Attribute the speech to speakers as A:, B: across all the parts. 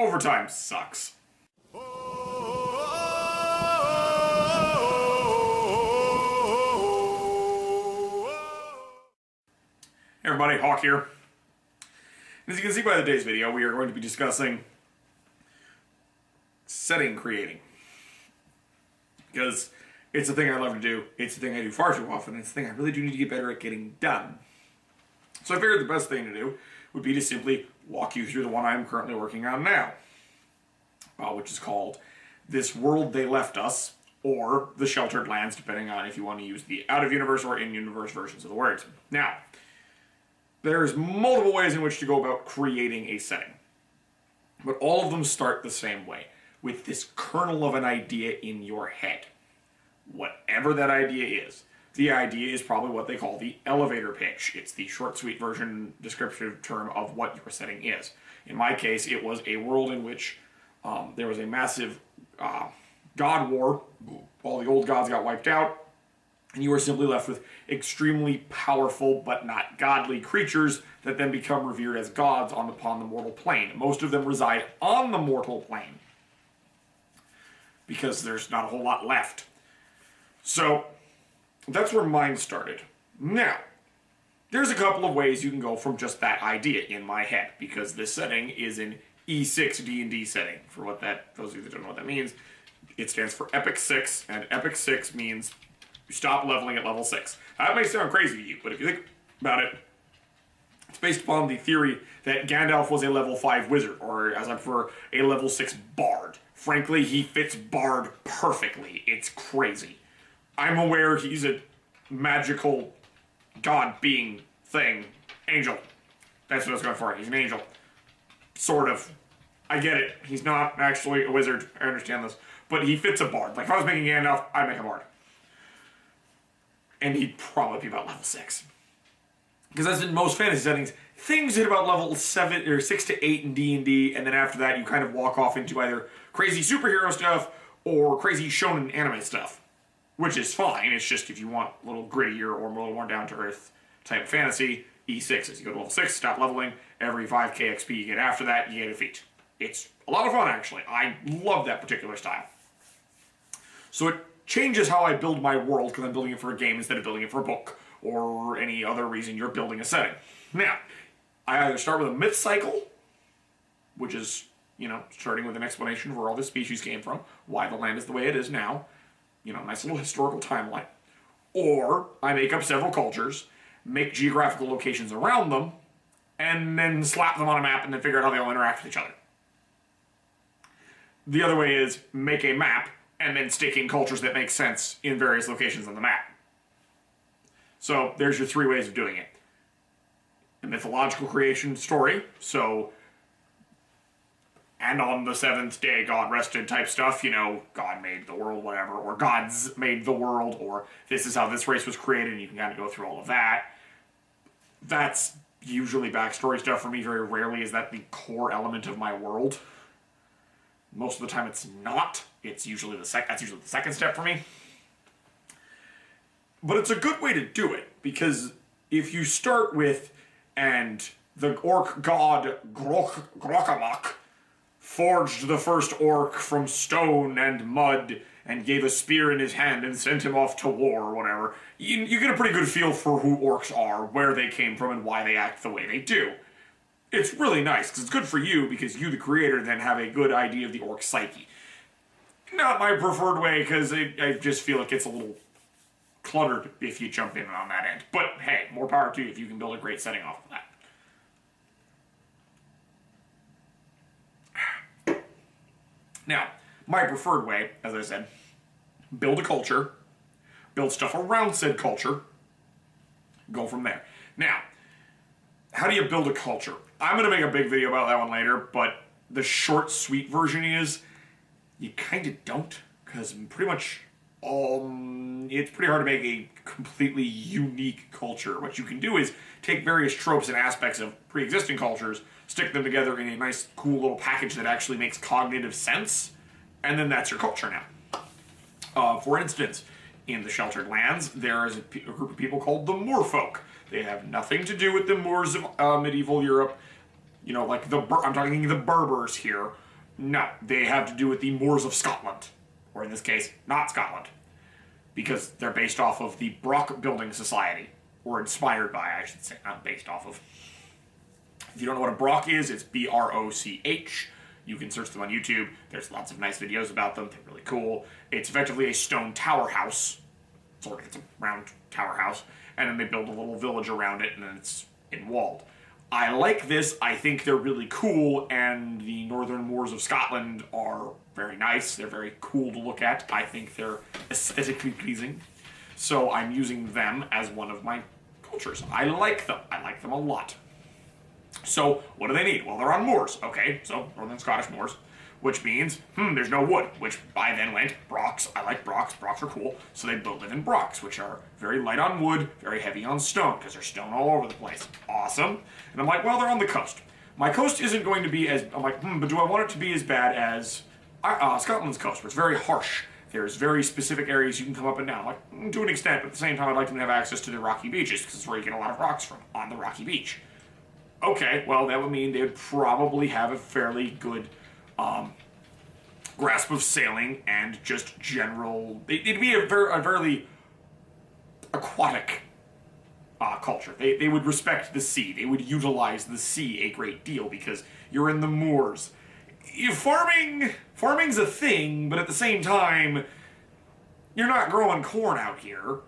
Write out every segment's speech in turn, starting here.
A: Overtime sucks. Hey everybody, Hawk here. As you can see by today's video, we are going to be discussing setting creating. Because it's a thing I love to do, it's a thing I do far too often, it's a thing I really do need to get better at getting done. So I figured the best thing to do would be to simply walk you through the one I'm currently working on now. Which is called This World They Left Us, or The Sheltered Lands, depending on if you want to use the out-of-universe or in-universe versions of the words. Now, there's multiple ways in which to go about creating a setting. But all of them start the same way, with this kernel of an idea in your head. Whatever that idea is. The idea is probably what they call the elevator pitch. It's the short, sweet version, descriptive term of what your setting is. In my case, it was a world in which there was a massive god war. All the old gods got wiped out, and you are simply left with extremely powerful but not godly creatures that then become revered as gods upon the mortal plane. Most of them reside on the mortal plane because there's not a whole lot left. So that's where mine started. Now, there's a couple of ways you can go from just that idea in my head, because this setting is an E6 D&D setting. For what those of you that don't know what that means, it stands for Epic 6, and Epic 6 means you stop leveling at level 6. That may sound crazy to you, but if you think about it, it's based upon the theory that Gandalf was a level 5 wizard, or as I prefer, a level 6 bard. Frankly, he fits bard perfectly. It's crazy. I'm aware he's a magical god being thing. Angel. That's what I was going for. He's an angel. Sort of. I get it. He's not actually a wizard. I understand this. But he fits a bard. Like, if I was making Gandalf, I'd make a bard. And he'd probably be about level 6. Because as in most fantasy settings, things hit about level 7 or 6 to 8 in D&D, and then after that you kind of walk off into either crazy superhero stuff or crazy shonen anime stuff. Which is fine. It's just if you want a little grittier or a little more down-to-earth type of fantasy, E6 is you go to level 6, stop leveling, every 5k XP you get after that, you get a feat. It's a lot of fun, actually. I love that particular style. So it changes how I build my world, because I'm building it for a game instead of building it for a book, or any other reason you're building a setting. Now, I either start with a myth cycle, which is, starting with an explanation of where all this species came from, why the land is the way it is now, nice little historical timeline. Or I make up several cultures, make geographical locations around them, and then slap them on a map and then figure out how they all interact with each other. The other way is make a map and then stick in cultures that make sense in various locations on the map. So there's your three ways of doing it. A mythological creation story, so and on the seventh day God rested type stuff, God made the world, whatever, or gods made the world, or this is how this race was created, and you can kind of go through all of that. That's usually backstory stuff for me. Very rarely is that the core element of my world. Most of the time it's not. It's usually that's usually the second step for me. But it's a good way to do it, because if you start with, and the orc god Grokamak forged the first orc from stone and mud, and gave a spear in his hand and sent him off to war or whatever, you get a pretty good feel for who orcs are, where they came from, and why they act the way they do. It's really nice, because it's good for you, because you, the creator, then have a good idea of the orc psyche. Not my preferred way, because I just feel it gets a little cluttered if you jump in on that end. But hey, more power to you if you can build a great setting off of that. Now, my preferred way, as I said, build a culture, build stuff around said culture, go from there. Now, how do you build a culture? I'm going to make a big video about that one later, but the short, sweet version is you kind of don't, because pretty much it's pretty hard to make a completely unique culture. What you can do is take various tropes and aspects of pre-existing cultures, stick them together in a nice, cool little package that actually makes cognitive sense, and then that's your culture now. For instance, in the Sheltered Lands, there is a group of people called the Moorfolk. They have nothing to do with the Moors of medieval Europe. You know, like I'm talking the Berbers here. No, they have to do with the Moors of Scotland, or in this case, not Scotland, because they're based off of the Brock Building Society, or inspired by, I should say, not based off of. If you don't know what a Brock is, it's B-R-O-C-H. You can search them on YouTube. There's lots of nice videos about them. They're really cool. It's effectively a stone tower house. Sort of, it's a round tower house. And then they build a little village around it, and then it's walled. I like this. I think they're really cool, and the Northern Moors of Scotland are very nice. They're very cool to look at. I think they're aesthetically pleasing. So I'm using them as one of my cultures. I like them. I like them a lot. So what do they need? Well, they're on moors. Okay, so Northern Scottish moors, which means, there's no wood, which I then went, Brocks. I like Brocks. Brocks are cool. So they live in Brocks, which are very light on wood, very heavy on stone, because there's stone all over the place. Awesome. And I'm like, well, they're on the coast. My coast isn't going to be as, I'm like, but do I want it to be as bad as Scotland's coast, where it's very harsh? There's very specific areas you can come up and down, like, to an extent, but at the same time, I'd like them to have access to the rocky beaches, because it's where you get a lot of rocks from, on the rocky beach. Okay, well, that would mean they would probably have a fairly good grasp of sailing and just general. It'd be a very aquatic culture. They would respect the sea. They would utilize the sea a great deal because you're in the moors. Farming's a thing, but at the same time, you're not growing corn out here.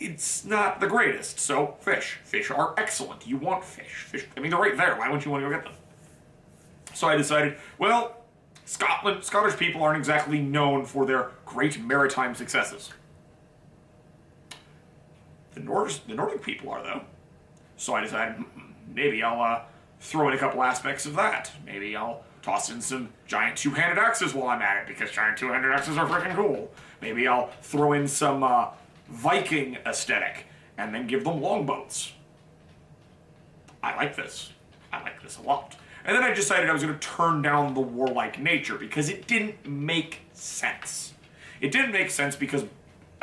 A: It's not the greatest. So, fish. Fish are excellent. You want fish. I mean, they're right there. Why wouldn't you want to go get them? So I decided, well, Scottish people aren't exactly known for their great maritime successes. The Nordic people are, though. So I decided, maybe I'll throw in a couple aspects of that. Maybe I'll toss in some giant two-handed axes while I'm at it, because giant two-handed axes are freaking cool. Maybe I'll throw in some Viking aesthetic, and then give them longboats. I like this. I like this a lot. And then I decided I was going to turn down the warlike nature, because it didn't make sense. It didn't make sense because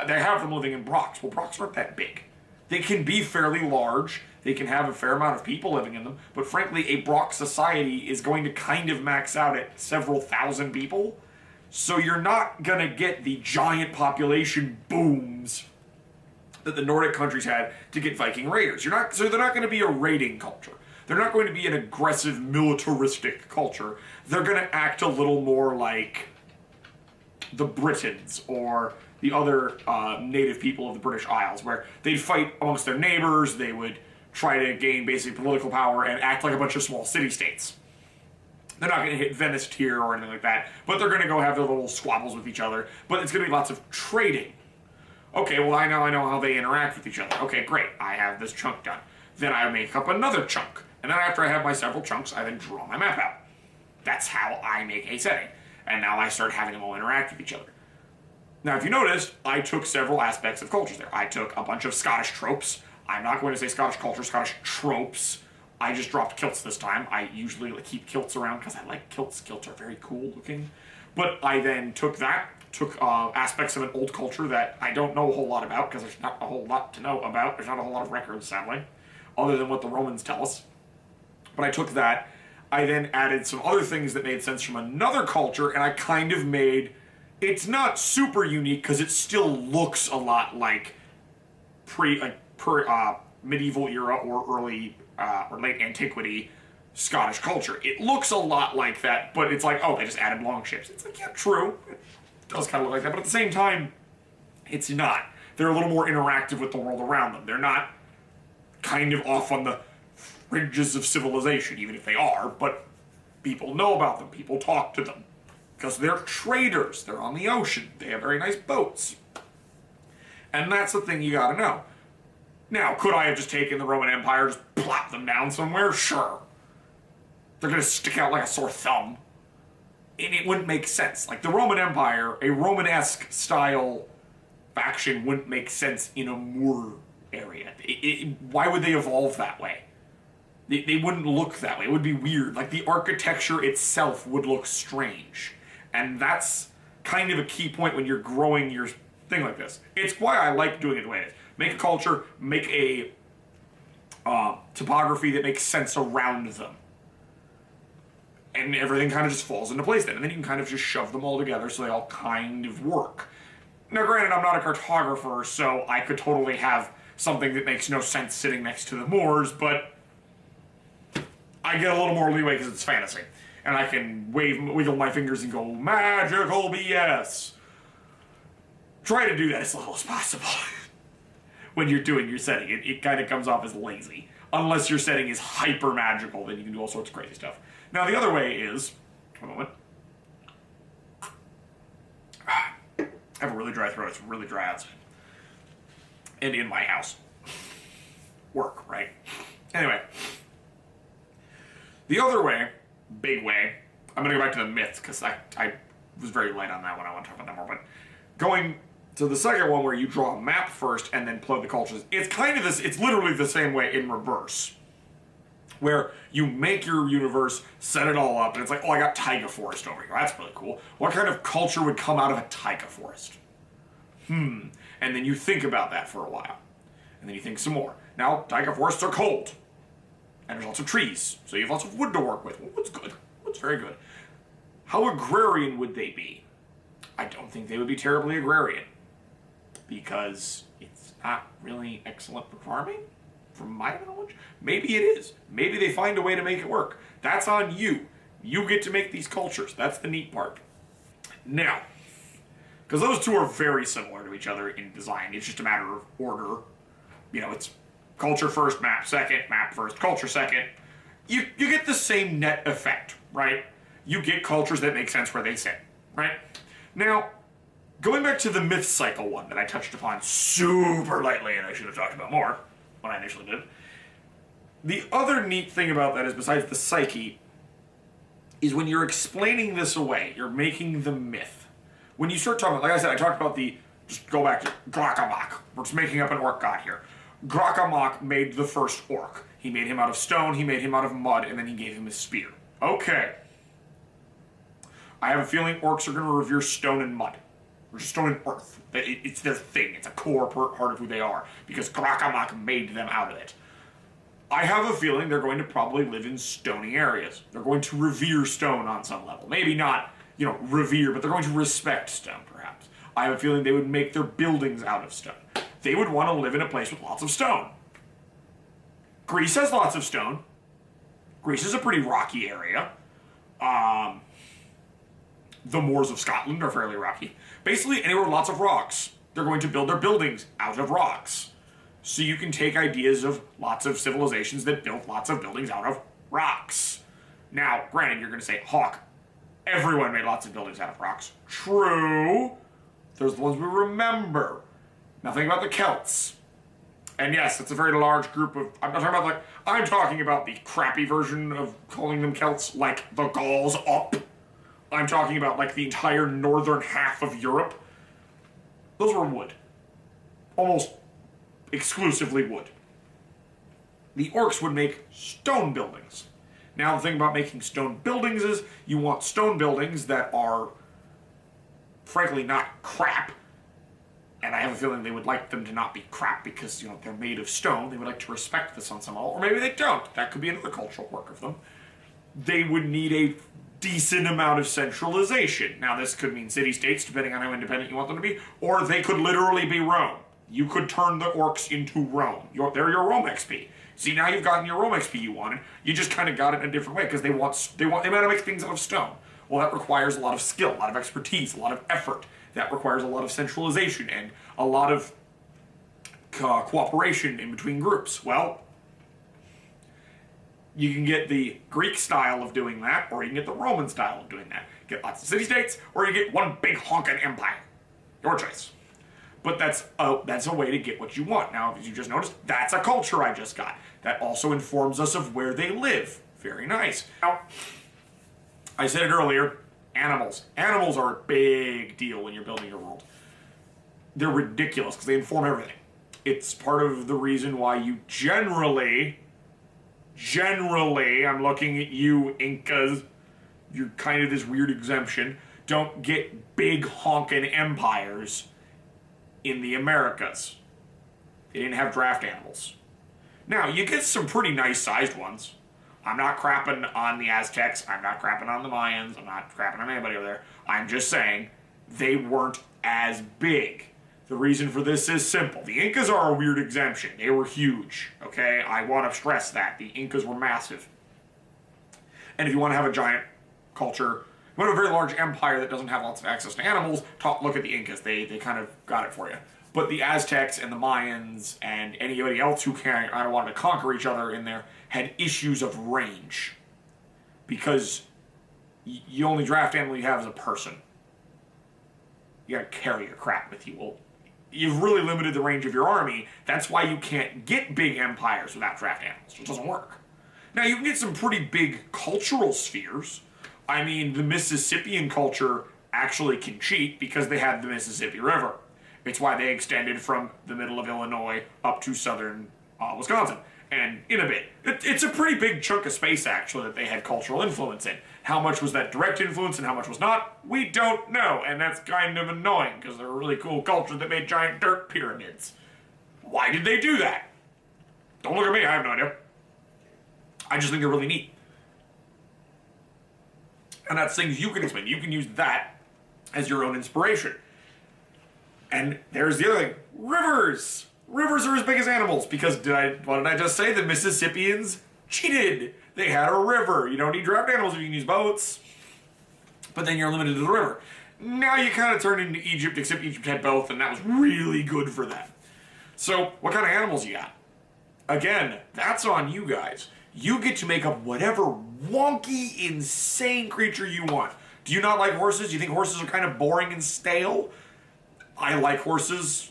A: they have them living in Brocks. Well, Brocks aren't that big. They can be fairly large, they can have a fair amount of people living in them, but frankly, a Brock society is going to kind of max out at several thousand people, so you're not going to get the giant population booms that the Nordic countries had to get Viking raiders. So they're not going to be a raiding culture. They're not going to be an aggressive, militaristic culture. They're going to act a little more like the Britons or the other native people of the British Isles, where they'd fight amongst their neighbors, they would try to gain basic political power and act like a bunch of small city-states. They're not going to hit Venice tier or anything like that, but they're going to go have their little squabbles with each other, but it's going to be lots of trading. Okay, well, I know how they interact with each other. Okay, great, I have this chunk done. Then I make up another chunk. And then after I have my several chunks, I then draw my map out. That's how I make a setting. And now I start having them all interact with each other. Now, if you noticed, I took several aspects of cultures there. I took a bunch of Scottish tropes. I'm not going to say Scottish culture, Scottish tropes. I just dropped kilts this time. I usually keep kilts around because I like kilts. Kilts are very cool looking. But I then took aspects of an old culture that I don't know a whole lot about, because there's not a whole lot to know about. There's not a whole lot of records, sadly, other than what the Romans tell us. But I took that. I then added some other things that made sense from another culture, and I kind of made... It's not super unique, because it still looks a lot like medieval era or early or late antiquity Scottish culture. It looks a lot like that, but it's like, oh, they just added longships. It's like, yeah, true. It does kind of look like that, but at the same time, it's not. They're a little more interactive with the world around them. They're not kind of off on the fringes of civilization, even if they are, but people know about them. People talk to them. Because they're traders. They're on the ocean. They have very nice boats. And that's the thing you gotta know. Now, could I have just taken the Roman Empire, just plop them down somewhere? Sure. They're gonna stick out like a sore thumb. And it wouldn't make sense. Like, the Roman Empire, a Romanesque style faction wouldn't make sense in a Moor area. Why would they evolve that way? They wouldn't look that way. It would be weird. Like, the architecture itself would look strange. And that's kind of a key point when you're growing your thing like this. It's why I like doing it the way it is. Make a culture, make a topography that makes sense around them. And everything kind of just falls into place then. And then you can kind of just shove them all together so they all kind of work. Now, granted, I'm not a cartographer, so I could totally have something that makes no sense sitting next to the moors, but I get a little more leeway because it's fantasy. And I can wiggle my fingers and go, magical BS. Try to do that as little as possible when you're doing your setting. It kind of comes off as lazy. Unless your setting is hyper magical, then you can do all sorts of crazy stuff. Now, the other way is... One moment. I have a really dry throat. It's really dry outside. And in my house. Work, right? Anyway. The other way, big way, I'm going to go back to the myths, because I was very light on that one. I want to talk about that more. But going to the second one, where you draw a map first and then plot the cultures, it's kind of this, it's literally the same way in reverse. Where you make your universe, set it all up, and it's like, oh, I got taiga forest over here. That's really cool. What kind of culture would come out of a taiga forest? And then you think about that for a while. And then you think some more. Now, taiga forests are cold. And there's lots of trees. So you have lots of wood to work with. Well, wood's good. Wood's very good. How agrarian would they be? I don't think they would be terribly agrarian. Because it's not really excellent for farming. From my knowledge, maybe it is. Maybe they find a way to make it work. That's on you. You get to make these cultures. That's the neat part. Now, because those two are very similar to each other in design, it's just a matter of order. You know, it's culture first, map second, map first, culture second. You get the same net effect, right? You get cultures that make sense where they sit, right? Now, going back to the myth cycle one that I touched upon super lightly, and I should have talked about more when I initially did. The other neat thing about that is, besides the psyche, is when you're explaining this away, you're making the myth. When you start talking, like I said, I talked about just go back to Glakamak. We're just making up an orc god here. Glakamak made the first orc. He made him out of stone, he made him out of mud, and then he gave him a spear. Okay. I have a feeling orcs are going to revere stone and mud. Or stone and earth. It's their thing. It's a core part of who they are. Because Glakamak made them out of it. I have a feeling they're going to probably live in stony areas. They're going to revere stone on some level. Maybe not, revere, but they're going to respect stone, perhaps. I have a feeling they would make their buildings out of stone. They would want to live in a place with lots of stone. Greece has lots of stone. Greece is a pretty rocky area. The moors of Scotland are fairly rocky. Basically, anywhere with lots of rocks, they're going to build their buildings out of rocks. So you can take ideas of lots of civilizations that built lots of buildings out of rocks. Now, granted, you're going to say, Hawk, everyone made lots of buildings out of rocks. True. Those are the ones we remember. Nothing about the Celts. And yes, it's a very large group of... I'm talking about the crappy version of calling them Celts, like the Gauls up. I'm talking about, like, the entire northern half of Europe. Those were wood. Almost exclusively wood. The orcs would make stone buildings. Now, the thing about making stone buildings is you want stone buildings that are, frankly, not crap. And I have a feeling they would like them to not be crap because, they're made of stone. They would like to respect this on some level. Or maybe they don't. That could be another cultural quirk of them. They would need a decent amount of centralization. Now, this could mean city-states, depending on how independent you want them to be, or they could literally be Rome. You could turn the orcs into Rome. They're your Rome XP. See, now you've gotten your Rome XP you wanted. You just kind of got it in a different way because they want to make things out of stone. Well, that requires a lot of skill, a lot of expertise, a lot of effort. That requires a lot of centralization and a lot of cooperation in between groups. Well, you can get the Greek style of doing that, or you can get the Roman style of doing that. Get lots of city-states, or you get one big honking empire. Your choice. But that's a way to get what you want. Now, as you just noticed, that's a culture I just got. That also informs us of where they live. Very nice. Now, I said it earlier, animals. Animals are a big deal when you're building your world. They're ridiculous because they inform everything. It's part of the reason why you generally, I'm looking at you, Incas, you're kind of this weird exemption, don't get big honking empires in the Americas. They didn't have draft animals. Now, you get some pretty nice sized ones. I'm not crapping on the Aztecs. I'm not crapping on the Mayans. I'm not crapping on anybody over there. I'm just saying they weren't as big. The reason for this is simple. The Incas are a weird exemption. They were huge, okay? I want to stress that. The Incas were massive. And if you want to have a giant culture, you want to have a very large empire that doesn't have lots of access to animals, look at the Incas. They kind of got it for you. But the Aztecs and the Mayans and anybody else who wanted to conquer each other in there had issues of range. Because you only draft animal you have as a person. You gotta carry your crap with you. Well, you've really limited the range of your army. That's why you can't get big empires without draft animals. It doesn't work. Now, you can get some pretty big cultural spheres. I mean, the Mississippian culture actually can cheat because they had the Mississippi River. It's why they extended from the middle of Illinois up to southern Wisconsin. And in a bit. It's a pretty big chunk of space, actually, that they had cultural influence in. How much was that direct influence and how much was not? We don't know. And that's kind of annoying, because they're a really cool culture that made giant dirt pyramids. Why did they do that? Don't look at me, I have no idea. I just think they're really neat. And that's things you can explain. You can use that as your own inspiration. And there's the other thing. Rivers! Rivers are as big as animals, because what did I just say? The Mississippians cheated. They had a river. You don't need draft animals if you can use boats. But then you're limited to the river. Now you kind of turn into Egypt, except Egypt had both, and that was really good for them. So, what kind of animals you got? Again, that's on you guys. You get to make up whatever wonky, insane creature you want. Do you not like horses? Do you think horses are kind of boring and stale? I like horses,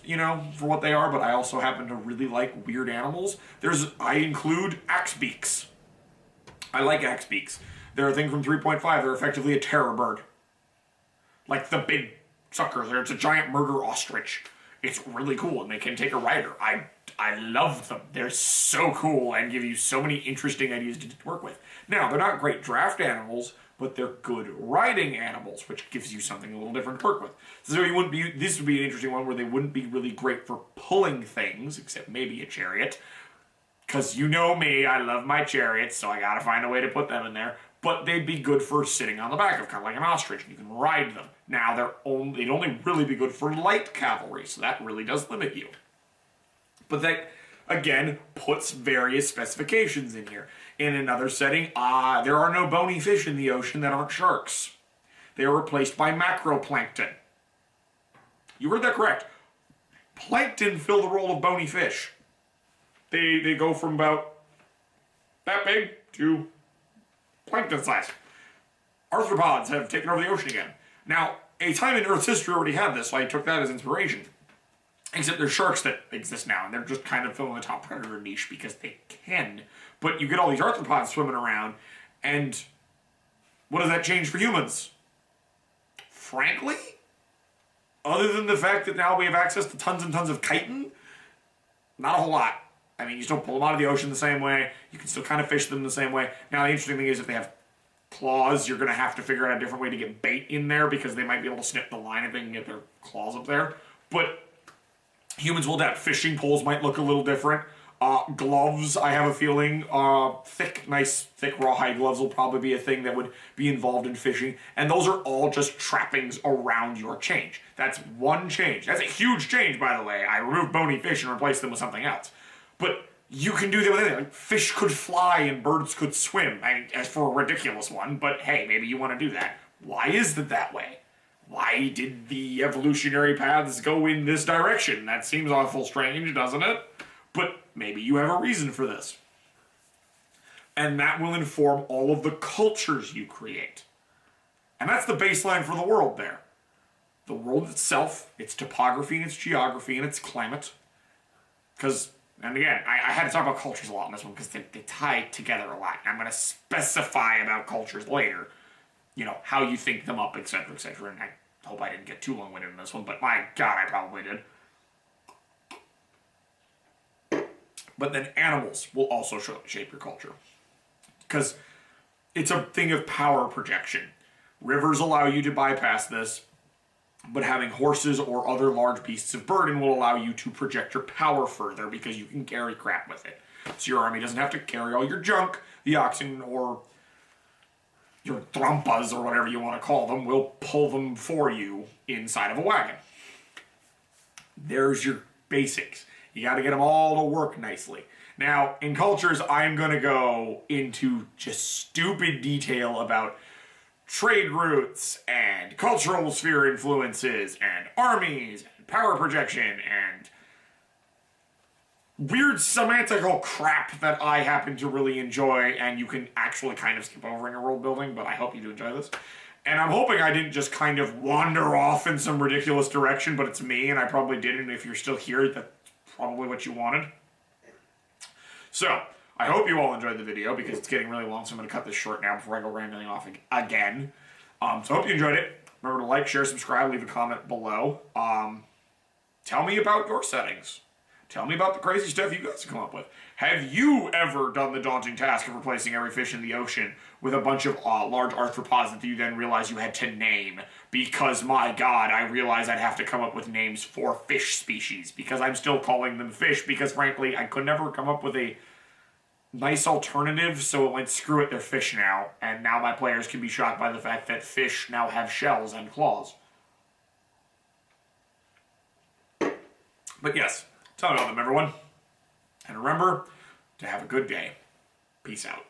A: for what they are, but I also happen to really like weird animals. I include axebeaks. I like axebeaks. They're a thing from 3.5. They're effectively a terror bird. Like the big suckers. It's a giant murder ostrich. It's really cool, and they can take a rider. I love them. They're so cool and give you so many interesting ideas to work with. Now, they're not great draft animals, but they're good riding animals, which gives you something a little different to work with. So this would be an interesting one where they wouldn't be really great for pulling things, except maybe a chariot. Because you know me, I love my chariots, so I gotta find a way to put them in there. But they'd be good for sitting on the back of, kind of like an ostrich, and you can ride them. Now, they'd only really be good for light cavalry, so that really does limit you. But that, again, puts various specifications in here. In another setting, there are no bony fish in the ocean that aren't sharks. They are replaced by macroplankton. You heard that correct. Plankton fill the role of bony fish. They go from about that big to plankton size. Arthropods have taken over the ocean again. Now, a time in Earth's history already had this, so I took that as inspiration. Except there's sharks that exist now, and they're just kind of filling the top predator niche because they can. But you get all these arthropods swimming around, and what does that change for humans? Frankly, other than the fact that now we have access to tons and tons of chitin, not a whole lot. I mean, you still pull them out of the ocean the same way. You can still kind of fish them the same way. Now, the interesting thing is if they have claws, you're going to have to figure out a different way to get bait in there because they might be able to snip the line if they can get their claws up there. But humans will adapt. Fishing poles might look a little different. Gloves, I have a feeling, nice, thick rawhide gloves will probably be a thing that would be involved in fishing. And those are all just trappings around your change. That's one change. That's a huge change, by the way. I removed bony fish and replaced them with something else. But you can do that with anything. Like, fish could fly and birds could swim. As for a ridiculous one, but hey, maybe you want to do that. Why is it that way? Why did the evolutionary paths go in this direction? That seems awful strange, doesn't it? But maybe you have a reason for this. And that will inform all of the cultures you create. And that's the baseline for the world there. The world itself, its topography and its geography and its climate. Because, and again, I had to talk about cultures a lot in this one because they tie together a lot. I'm going to specify about cultures later. How you think them up, etc., etc. And I hope I didn't get too long-winded in this one, but my God, I probably did. But then animals will also shape your culture. Because it's a thing of power projection. Rivers allow you to bypass this, but having horses or other large beasts of burden will allow you to project your power further because you can carry crap with it. So your army doesn't have to carry all your junk. The oxen or your trampas or whatever you want to call them will pull them for you inside of a wagon. There's your basics. You got to get them all to work nicely. Now, in cultures, I'm going to go into just stupid detail about trade routes and cultural sphere influences and armies and power projection and weird semantical crap that I happen to really enjoy and you can actually kind of skip over in your world building, but I hope you do enjoy this. And I'm hoping I didn't just kind of wander off in some ridiculous direction, but it's me and I probably didn't, and if you're still here, that's probably what you wanted. So, I hope you all enjoyed the video because it's getting really long, so I'm going to cut this short now before I go rambling off again. So I hope you enjoyed it. Remember to like, share, subscribe, leave a comment below. Tell me about your settings. Tell me about the crazy stuff you guys have come up with. Have you ever done the daunting task of replacing every fish in the ocean with a bunch of large arthropods that you then realize you had to name? Because, my God, I realized I'd have to come up with names for fish species because I'm still calling them fish because, frankly, I could never come up with a nice alternative, so it went, screw it, they're fish now. And now my players can be shocked by the fact that fish now have shells and claws. But yes, tell me about them, everyone. And remember to have a good day. Peace out.